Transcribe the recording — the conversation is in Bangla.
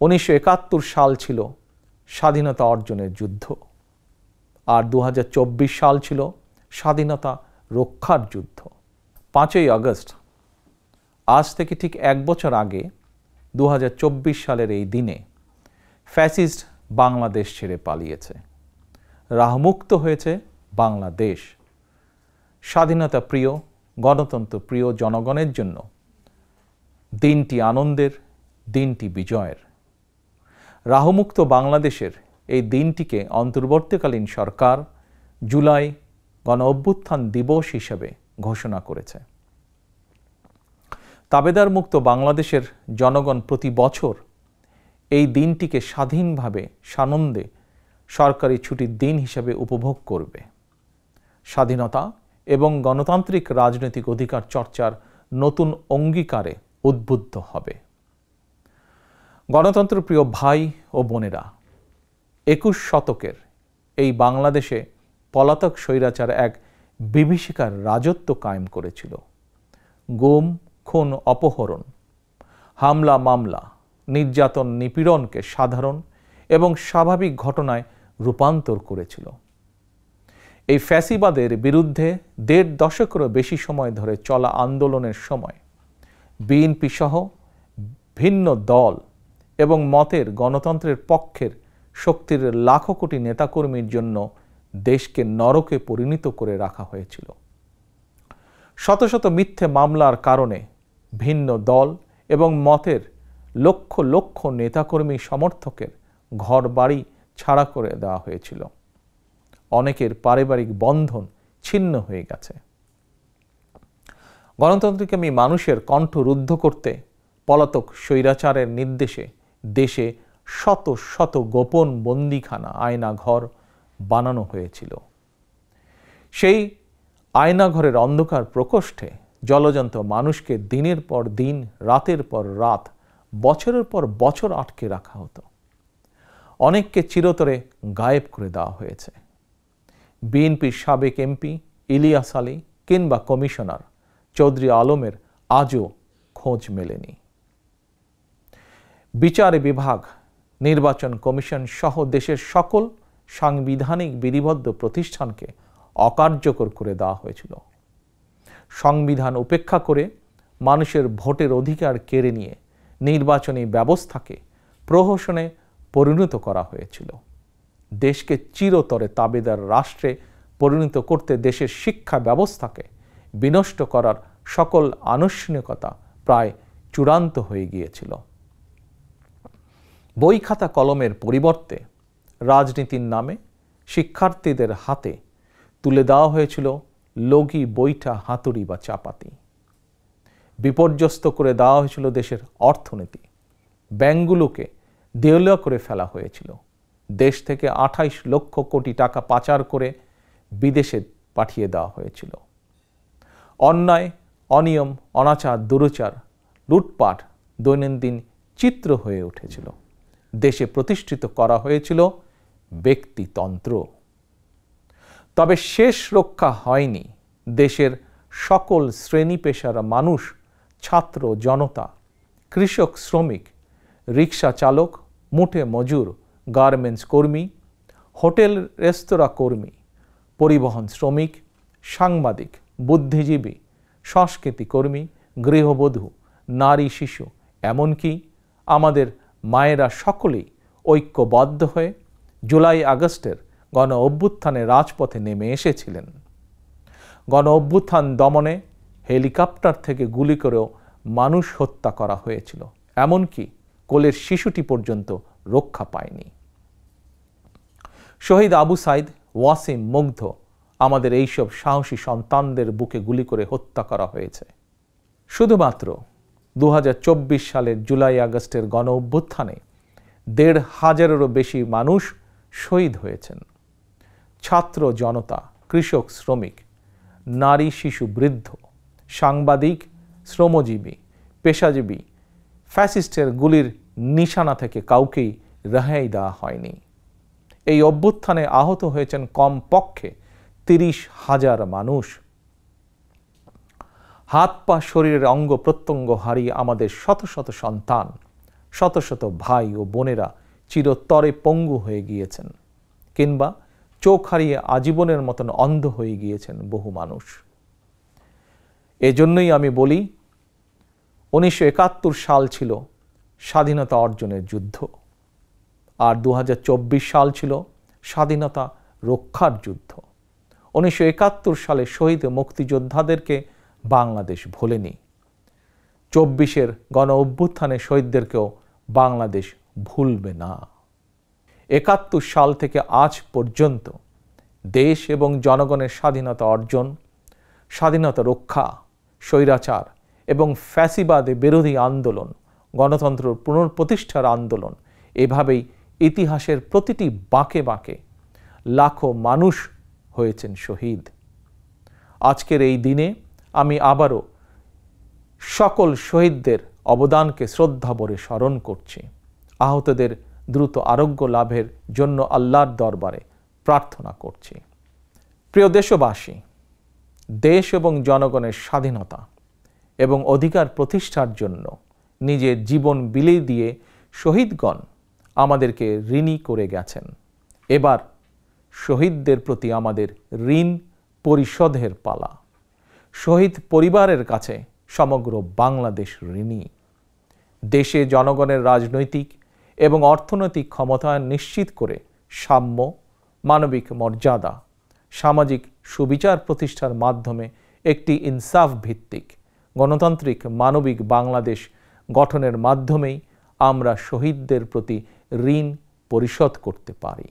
1971 সাল ছিল স্বাধীনতা অর্জনের যুদ্ধ, আর 2024 সাল ছিল স্বাধীনতা রক্ষার যুদ্ধ। 5ই আগস্ট, আজ থেকে ঠিক 1 বছর আগে 2024 সালের এই দিনে ফ্যাসিস্ট বাংলাদেশ ছেড়ে পালিয়েছে। রাহমুক্ত হয়েছে বাংলাদেশ। স্বাধীনতা প্রিয়, গণতন্ত্র প্রিয় জনগণের জন্য দিনটি আনন্দের, দিনটি বিজয়ের। রাহমুক্ত বাংলাদেশের এই দিনটিকে অন্তর্বর্তীকালীন সরকার জুলাই গণ অভ্যুত্থান দিবস হিসেবে ঘোষণা করেছে। তাবেদার মুক্ত বাংলাদেশের জনগণ প্রতি বছর এই দিনটিকে স্বাধীনভাবে সানন্দে সরকারি ছুটির দিন হিসেবে উপভোগ করবে। স্বাধীনতা এবং গণতান্ত্রিক রাজনৈতিক অধিকার চর্চার নতুন অঙ্গীকারে উদ্বুদ্ধ হবে। গণতন্ত্রপ্রিয় ভাই ও বোনেরা, 21 শতকের এই বাংলাদেশে পলাতক স্বৈরাচার এক বিভীষিকার রাজত্ব কায়েম করেছিল। গুম, খুন, অপহরণ, হামলা, মামলা, নির্যাতন, নিপীড়নকে সাধারণ এবং স্বাভাবিক ঘটনায় রূপান্তর করেছিল। এই ফ্যাসিবাদের বিরুদ্ধে 1.5 দশকেরও বেশি সময় ধরে চলা আন্দোলনের সময় বিএনপি সহ ভিন্ন দল এবং মতের গণতন্ত্রের পক্ষের শক্তির লাখো কোটি নেতাকর্মীর জন্য দেশকে নরকে পরিণত করে রাখা হয়েছিল। শত শত মিথ্যে মামলার কারণে ভিন্ন দল এবং মতের লক্ষ লক্ষ নেতাকর্মী সমর্থকের ঘর বাড়ি ছাড়া করে দেওয়া হয়েছিল। অনেকের পারিবারিক বন্ধন ছিন্ন হয়ে গেছে। গণতন্ত্রকামী মানুষের কণ্ঠ রুদ্ধ করতে পলাতক স্বৈরাচারের নির্দেশে দেশে শত শত গোপন বন্দিখানা, আয়নাঘর বানানো হয়েছিল। সেই আয়নাঘরের অন্ধকার প্রকোষ্ঠে জলজন্ত মানুষকে দিনের পর দিন, রাতের পর রাত, বছরের পর বছর আটকে রাখা হতো। অনেককে চিরতরে গায়েব করে দেওয়া হয়েছে। বিএনপির সাবেক এমপি ইলিয়াস আলী কিংবা কমিশনার চৌধুরী আলমের আজও খোঁজ মেলেনি। বিচার বিভাগ, নির্বাচন কমিশন সহ দেশের সকল সাংবিধানিক বিধিবদ্ধ প্রতিষ্ঠানকে অকার্যকর করে দেওয়া হয়েছিল। সংবিধান উপেক্ষা করে মানুষের ভোটের অধিকার কেড়ে নিয়ে নির্বাচনী ব্যবস্থাকে প্রহসনে পরিণত করা হয়েছিল। দেশকে চিরতরে তাবেদার রাষ্ট্রে পরিণত করতে দেশের শিক্ষা ব্যবস্থাকে বিনষ্ট করার সকল আনুষ্ঠানিকতা প্রায় চূড়ান্ত হয়ে গিয়েছিল। বই খাতা কলমের পরিবর্তে রাজনীতির নামে শিক্ষার্থীদের হাতে তুলে দেওয়া হয়েছিল লগি, বৈঠা, হাতুড়ি বা চাপাতি। বিপর্যস্ত করে দেওয়া হয়েছিল দেশের অর্থনীতি। ব্যাংকগুলোকে দেউলিয়া করে ফেলা হয়েছিল। দেশ থেকে 28 লক্ষ কোটি টাকা পাচার করে বিদেশে পাঠিয়ে দেওয়া হয়েছিল। অন্যায়, অনিয়ম, অনাচার, দুরাচার, লুটপাট দৈনন্দিন চিত্র হয়ে উঠেছিল। দেশে প্রতিষ্ঠিত করা হয়েছিল ব্যক্তিতন্ত্র। তবে শেষ রক্ষা হয়নি দেশের সকল শ্রেণী পেশার মানুষ, ছাত্র জনতা, কৃষক, শ্রমিক, রিক্সা চালক, মুঠে মজুর, গার্মেন্টস কর্মী, হোটেল রেস্তোরাঁ কর্মী, পরিবহন শ্রমিক, সাংবাদিক, বুদ্ধিজীবী, সংস্কৃতি কর্মী, গৃহবধূ, নারী, শিশু, এমনকি আমাদের মায়েরা সকলেই ঐক্যবদ্ধ হয়ে জুলাই আগস্টের গণ অভ্যুত্থানে রাজপথে নেমে এসেছিলেন। গণ অভ্যুত্থান দমনে হেলিকপ্টার থেকে গুলি করেও মানুষ হত্যা করা হয়েছিল। এমনকি কোলের শিশুটি পর্যন্ত রক্ষা পায়নি। শহীদ আবু সাইদ, ওয়াসিম, মুগ্ধ, আমাদের এইসব সাহসী সন্তানদের বুকে গুলি করে হত্যা করা হয়েছে। শুধুমাত্র 2024 সালের জুলাই আগস্টের গণ অভ্যুত্থানে 1,500-এরও বেশি মানুষ শহীদ হয়েছেন। ছাত্র জনতা, কৃষক, শ্রমিক, নারী, শিশু, বৃদ্ধ, সাংবাদিক, শ্রমজীবী, পেশাজীবী, ফ্যাসিস্টের গুলির নিশানা থেকে কাউকেই রেহাই দেওয়া হয়নি। এই অভ্যুত্থানে আহত হয়েছেন কমপক্ষে 30,000 মানুষ। হাত পা, শরীরের অঙ্গ প্রত্যঙ্গ হারিয়ে আমাদের শত শত সন্তান শত শত ভাই ও বোনেরা চিরতরে পঙ্গু হয়ে গিয়েছেন, কিংবা চোখ হারিয়ে আজীবনের মতন অন্ধ হয়ে গিয়েছেন বহু মানুষ। এজন্যই আমি বলি, 1971 সাল ছিল স্বাধীনতা অর্জনের যুদ্ধ, আর 2024 সাল ছিল স্বাধীনতা রক্ষার যুদ্ধ। 1971 সালে শহীদ মুক্তিযোদ্ধাদেরকে বাংলাদেশ ভোলেনি, 24-এর গণ অভ্যুত্থানে শহীদদেরকেও বাংলাদেশ ভুলবে না। 71 সাল থেকে আজ পর্যন্ত দেশ এবং জনগণের স্বাধীনতা অর্জন, স্বাধীনতা রক্ষা, স্বৈরাচার এবং ফ্যাসিবাদে বিরোধী আন্দোলন, গণতন্ত্র পুনঃপ্রতিষ্ঠার আন্দোলন, এভাবেই ইতিহাসের প্রতিটি বাঁকে বাঁকে লাখো মানুষ হয়েছেন শহীদ। আজকের এই দিনে আমি আবারও সকল শহীদদের অবদানকে শ্রদ্ধাভরে স্মরণ করছি। আহতদের দ্রুত আরোগ্য লাভের জন্য আল্লাহর দরবারে প্রার্থনা করছি। প্রিয় দেশবাসী, দেশ এবং জনগণের স্বাধীনতা এবং অধিকার প্রতিষ্ঠার জন্য নিজের জীবন বিলিয়ে দিয়ে শহীদগণ আমাদেরকে ঋণী করে গেছেন। এবার শহীদদের প্রতি আমাদের ঋণ পরিশোধের পালা। শহীদ পরিবারের কাছে সমগ্র বাংলাদেশ ঋণী। দেশে জনগণের রাজনৈতিক এবং অর্থনৈতিক ক্ষমতায়ন নিশ্চিত করে সাম্য, মানবিক মর্যাদা, সামাজিক সুবিচার প্রতিষ্ঠার মাধ্যমে একটি ইনসাফ ভিত্তিক গণতান্ত্রিক মানবিক বাংলাদেশ গঠনের মাধ্যমেই আমরা শহীদদের প্রতি ঋণ পরিশোধ করতে পারি।